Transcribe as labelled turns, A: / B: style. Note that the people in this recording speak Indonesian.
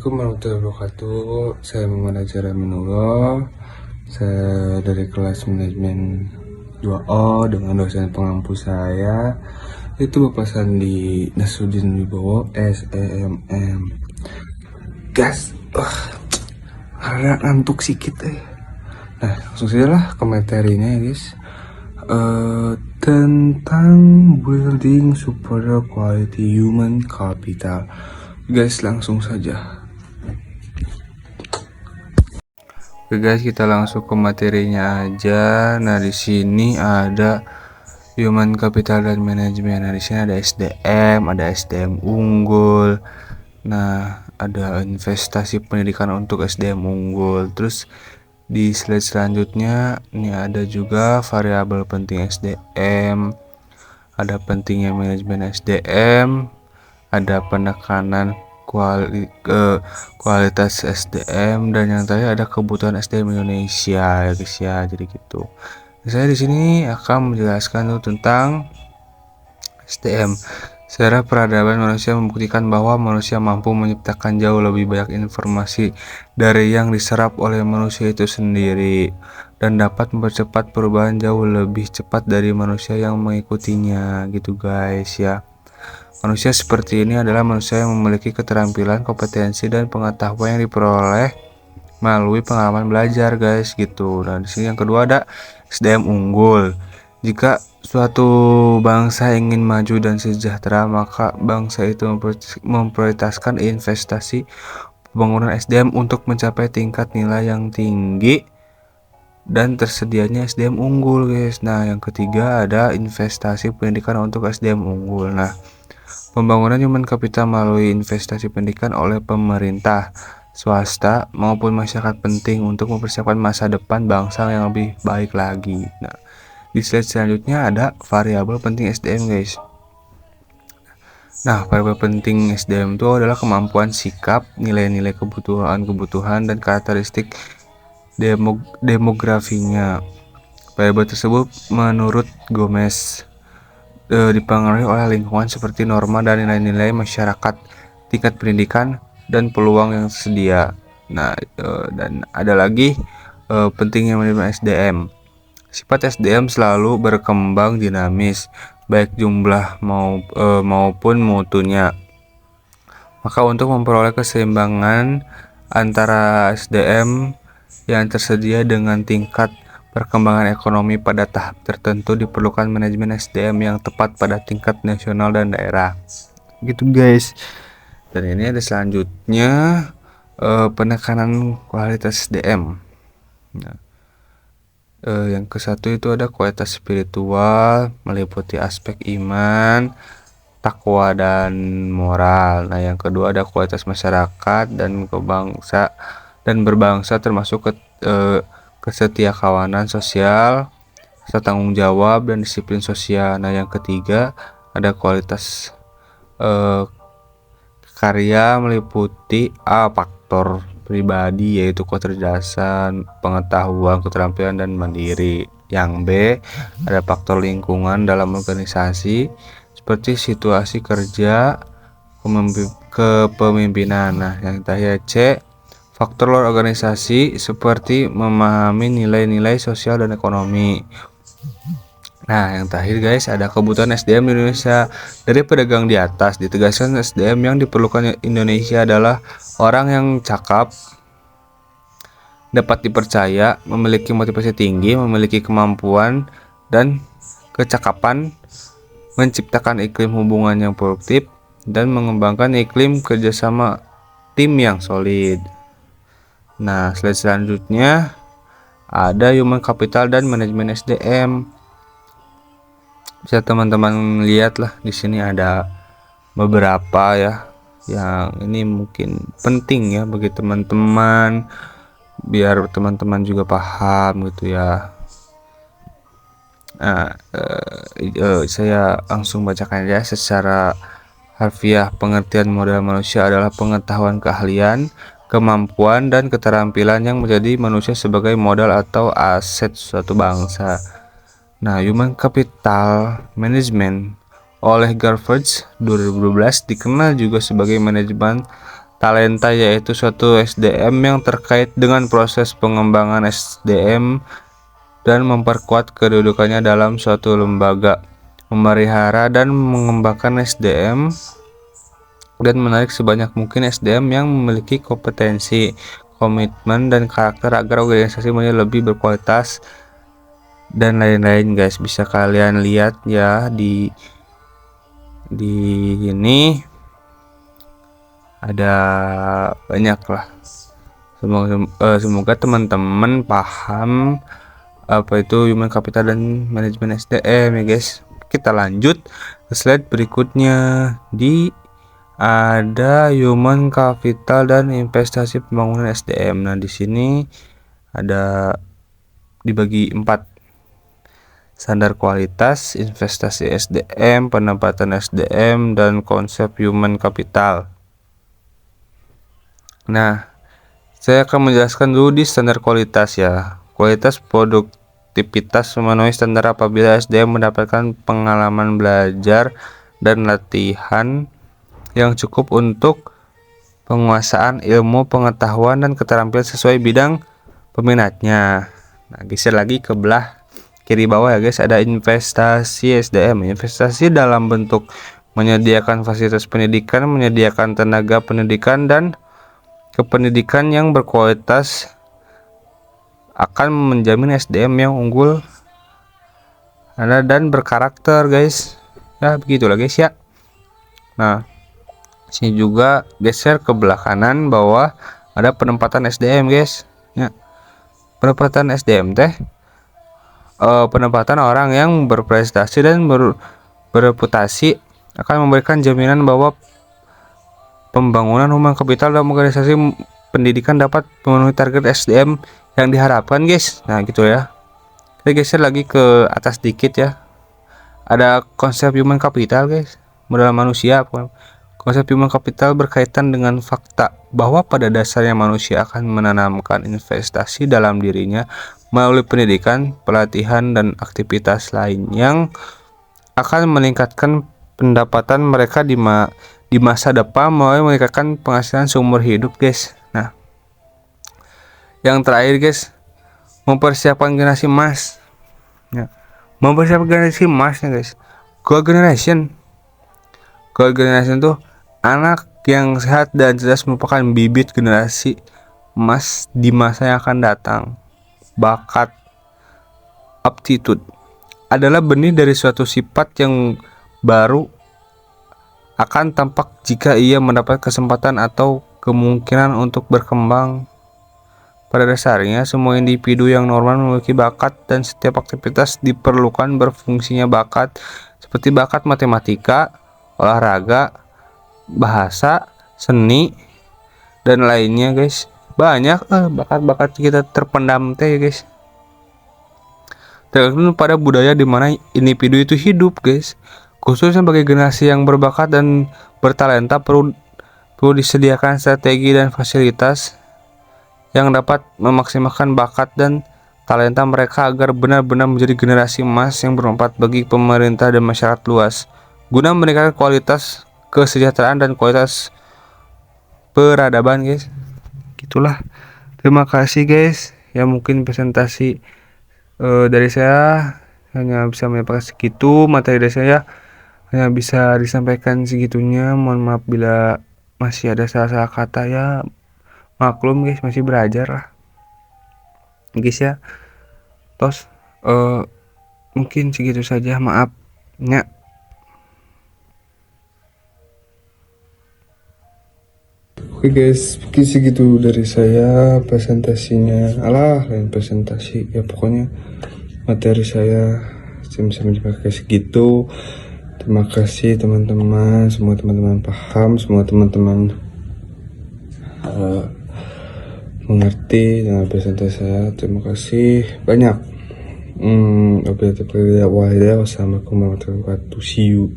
A: Assalamualaikum warahmatullahi wabarakatuh. Saya Muhammad Azhar Aminullah. Saya dari kelas manajemen 2O dengan dosen pengampu saya itu Bapak Sandi Nasruddin Wibowo SEMM. Gas, agak ngantuk sedikit. Nah, langsung saja lah ke materinya ya guys. Tentang building super quality human capital. Guys, langsung saja. Oke guys, kita langsung ke materinya aja. Nah, di sini ada human capital dan manajemen. Nah, di sini ada SDM, ada SDM unggul. Nah, ada investasi pendidikan untuk SDM unggul. Terus di slide selanjutnya ini ada juga variabel penting SDM, ada pentingnya manajemen SDM, ada penekanan kualitas SDM, dan yang terakhir ada kebutuhan SDM Indonesia ya guys ya. Jadi gitu. Saya di sini akan menjelaskan tentang SDM. Sejarah peradaban manusia membuktikan bahwa manusia mampu menciptakan jauh lebih banyak informasi dari yang diserap oleh manusia itu sendiri dan dapat mempercepat perubahan jauh lebih cepat dari manusia yang mengikutinya gitu guys ya. Manusia seperti ini adalah manusia yang memiliki keterampilan, kompetensi, dan pengetahuan yang diperoleh melalui pengalaman belajar guys gitu. Nah, di sini yang kedua ada SDM unggul. Jika suatu bangsa ingin maju dan sejahtera, maka bangsa itu memprioritaskan investasi pembangunan SDM untuk mencapai tingkat nilai yang tinggi dan tersedianya SDM unggul guys. Nah, yang ketiga ada investasi pendidikan untuk SDM unggul. Nah, pembangunan human capital melalui investasi pendidikan oleh pemerintah, swasta, maupun masyarakat penting untuk mempersiapkan masa depan bangsa yang lebih baik lagi. Nah, di slide selanjutnya ada variabel penting SDM guys. Nah, variabel penting SDM itu adalah kemampuan sikap, nilai-nilai kebutuhan, dan karakteristik demografinya. Variabel tersebut menurut Gomez dipengaruhi oleh lingkungan seperti norma dan nilai-nilai masyarakat, tingkat pendidikan, dan peluang yang tersedia. Nah, dan ada lagi pentingnya manajemen SDM. Sifat SDM selalu berkembang dinamis, baik jumlah maupun mutunya. Maka untuk memperoleh keseimbangan antara SDM yang tersedia dengan tingkat perkembangan ekonomi pada tahap tertentu diperlukan manajemen SDM yang tepat pada tingkat nasional dan daerah. Gitu guys. Dan ini ada selanjutnya penekanan kualitas SDM. Nah, yang ke satu itu ada kualitas spiritual, meliputi aspek iman, takwa, dan moral. Nah, yang kedua ada kualitas masyarakat dan berbangsa, termasuk kesetiakawanan sosial, serta tanggung jawab dan disiplin sosial. Nah, yang ketiga ada kualitas karya, meliputi faktor pribadi yaitu kecerdasan, pengetahuan, keterampilan, dan mandiri. Yang B ada faktor lingkungan dalam organisasi seperti situasi kerja, kepemimpinan. Nah, yang terakhir C faktor luar organisasi seperti memahami nilai-nilai sosial dan ekonomi. Nah, yang terakhir guys ada kebutuhan SDM di Indonesia. Dari pedagang di atas ditegaskan SDM yang diperlukan Indonesia adalah orang yang cakap, dapat dipercaya, memiliki motivasi tinggi, memiliki kemampuan dan kecakapan, menciptakan iklim hubungan yang produktif, dan mengembangkan iklim kerjasama tim yang solid. Nah, slide selanjutnya ada human capital dan manajemen SDM. Bisa teman-teman lihat lah di sini ada beberapa ya yang ini mungkin penting ya bagi teman-teman biar teman-teman juga paham gitu ya. Nah, saya langsung bacakan ya secara harfiah. Pengertian modal manusia adalah pengetahuan, keahlian, kemampuan, dan keterampilan yang menjadi manusia sebagai modal atau aset suatu bangsa. Nah, Human Capital Management oleh Garford 2012 dikenal juga sebagai manajemen talenta, yaitu suatu SDM yang terkait dengan proses pengembangan SDM dan memperkuat kedudukannya dalam suatu lembaga, memelihara dan mengembangkan SDM, dan menarik sebanyak mungkin SDM yang memiliki kompetensi, komitmen, dan karakter agar organisasi menjadi lebih berkualitas dan lain-lain guys. Bisa kalian lihat ya di ini ada banyak lah. Semoga teman-teman paham apa itu human capital dan manajemen SDM ya guys. Kita lanjut ke slide berikutnya. Ada human capital dan investasi pembangunan SDM. Nah, di sini ada dibagi 4: standar kualitas, investasi SDM, penempatan SDM, dan konsep human capital. Nah, saya akan menjelaskan dulu di standar kualitas ya. Kualitas produktivitas memenuhi standar apabila SDM mendapatkan pengalaman belajar dan latihan yang cukup untuk penguasaan ilmu, pengetahuan, dan keterampilan sesuai bidang peminatnya. Nah, geser lagi ke belah kiri bawah ya guys, ada investasi SDM. Investasi dalam bentuk menyediakan fasilitas pendidikan, menyediakan tenaga pendidikan, dan kependidikan yang berkualitas akan menjamin SDM yang unggul dan berkarakter guys. Ya begitulah guys ya. Nah, sini juga geser ke belah kanan bawah ada penempatan SDM guys ya. Penempatan SDM teh penempatan orang yang berprestasi dan bereputasi akan memberikan jaminan bahwa pembangunan human capital dalam organisasi pendidikan dapat memenuhi target SDM yang diharapkan guys. Nah gitu ya. Kita geser lagi ke atas dikit ya. Ada konsep human capital guys, modal manusia. Konsep human capital berkaitan dengan fakta bahwa pada dasarnya manusia akan menanamkan investasi dalam dirinya melalui pendidikan, pelatihan, dan aktivitas lain yang akan meningkatkan pendapatan mereka di masa depan melalui meningkatkan penghasilan seumur hidup guys. Nah, yang terakhir guys, mempersiapkan generasi emas ya. Mempersiapkan generasi emasnya guys. Goal generation tuh anak yang sehat dan cerdas merupakan bibit generasi emas di masa yang akan datang. Bakat, aptitude adalah benih dari suatu sifat yang baru akan tampak jika ia mendapat kesempatan atau kemungkinan untuk berkembang. Pada dasarnya, semua individu yang normal memiliki bakat dan setiap aktivitas diperlukan berfungsinya bakat, seperti bakat matematika, olahraga, bahasa, seni, dan lainnya guys. Banyak bakat-bakat kita terpendam teh guys. Tergantung pada budaya di mana individu itu hidup guys. Khususnya bagi generasi yang berbakat dan bertalenta perlu disediakan strategi dan fasilitas yang dapat memaksimalkan bakat dan talenta mereka agar benar-benar menjadi generasi emas yang bermanfaat bagi pemerintah dan masyarakat luas, guna meningkatkan kualitas kesejahteraan dan kualitas peradaban guys. Gitulah. Terima kasih guys. Ya mungkin presentasi dari saya hanya bisa menyampaikan segitu. Materi dari saya hanya bisa disampaikan segitunya. Mohon maaf bila masih ada salah-salah kata ya. Maklum guys, masih belajar lah guys ya. Tos mungkin segitu saja, maaf ya. Oke guys, mungkin segitu dari saya presentasinya. Lain presentasi ya, pokoknya materi saya bisa dipakai segitu. Terima kasih teman-teman, semua teman-teman paham, semua teman-teman mengerti dengan presentasi saya. Terima kasih banyak. Wassalamualaikum warahmatullahi wabarakatuh. See you.